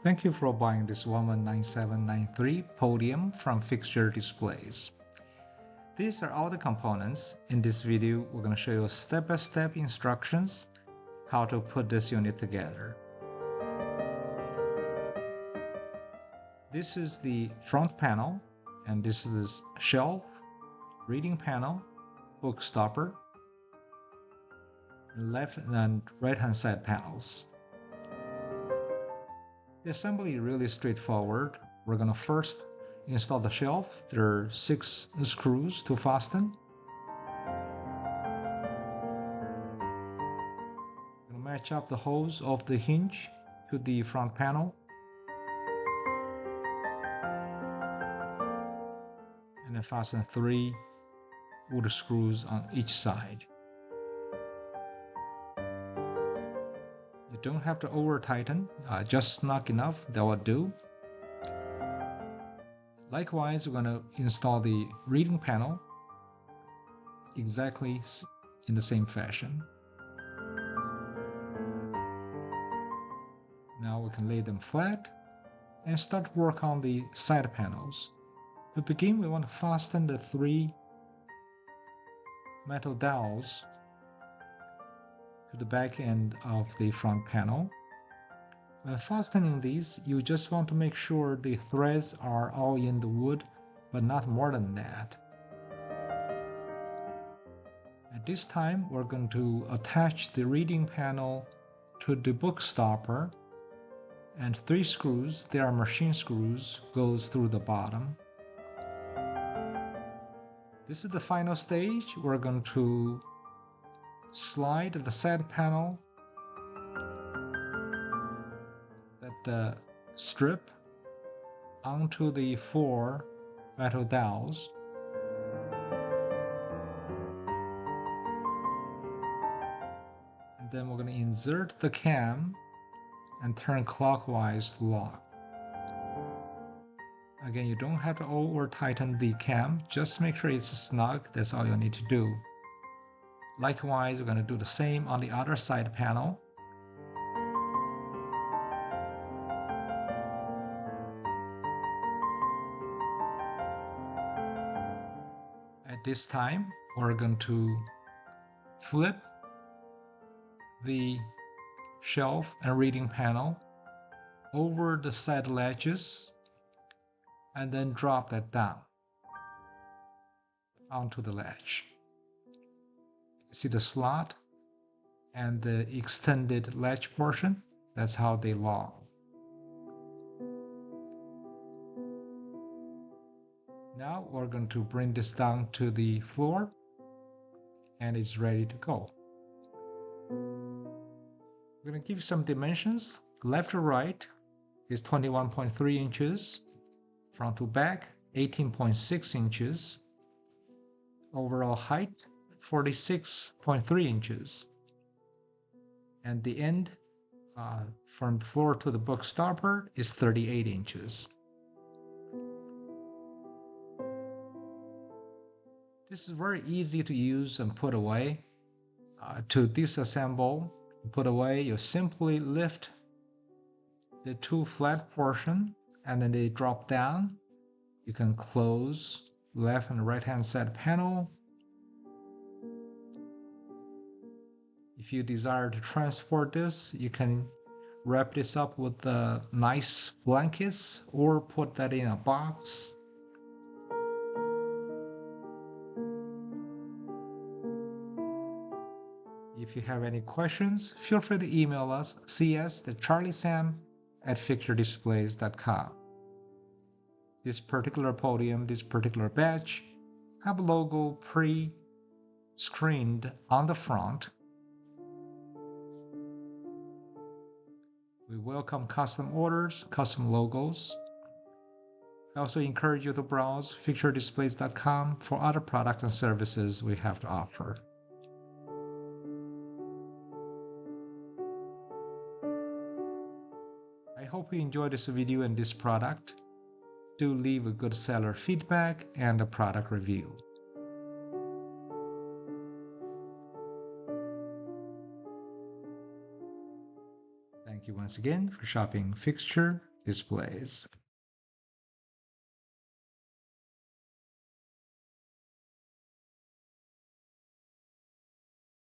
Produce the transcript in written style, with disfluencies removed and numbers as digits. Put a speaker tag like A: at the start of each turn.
A: Thank you for buying this 119793 podium from Fixture Displays. These are all the components. In this video, we're going to show you step-by-step instructions how to put this unit together. This is the front panel, and this is the shelf, reading panel, book stopper, left and right hand side panels. The assembly is really straightforward. We're going to first install the shelf. There are 6 screws to fasten. We're going to match up the holes of the hinge to the front panel. And then fasten 3 wood screws on each side. You don't have to over tighten, just snug enough, that will do. Likewise, we're going to install the reading panel exactly in the same fashion. Now we can lay them flat and start work on the side panels. To begin, we want to fasten the 3 metal dowels to the back end of the front panel. When fastening these, you just want to make sure the threads are all in the wood, but not more than that. At this time, we're going to attach the reading panel to the book stopper, and 3 screws, they are machine screws, goes through the bottom. This is the final stage. We're going to slide the side panel, that strip, onto the 4 metal dowels. And then we're going to insert the cam and turn clockwise to lock. Again, you don't have to over tighten the cam, just make sure it's snug, that's all you need to do. Likewise, we're going to do the same on the other side panel. At this time, we're going to flip the shelf and reading panel over the side ledges and then drop that down onto the ledge. See the slot and the extended ledge portion? That's how they long. Now we're going to bring this down to the floor and it's ready to go. We're going to give some dimensions. Left to right is 21.3 inches. Front to back, 18.6 inches. Overall height, 46.3 inches. And the end from the floor to the book stopper is 38 inches. This is very easy to use and put away. To disassemble and put away, you simply lift the 2 flat portion and then they drop down. You can close left and right hand side panel. If you desire to transport this, you can wrap this up with nice blankets or put that in a box. If you have any questions, feel free to email us cs@charliesam@fixturedisplays.com. This particular podium, this particular badge, have a logo pre-screened on the front. We welcome custom orders, custom logos. I also encourage you to browse fixturedisplays.com for other products and services we have to offer. I hope you enjoyed this video and this product. Do leave a good seller feedback and a product review. Thank you once again for shopping Fixture displays.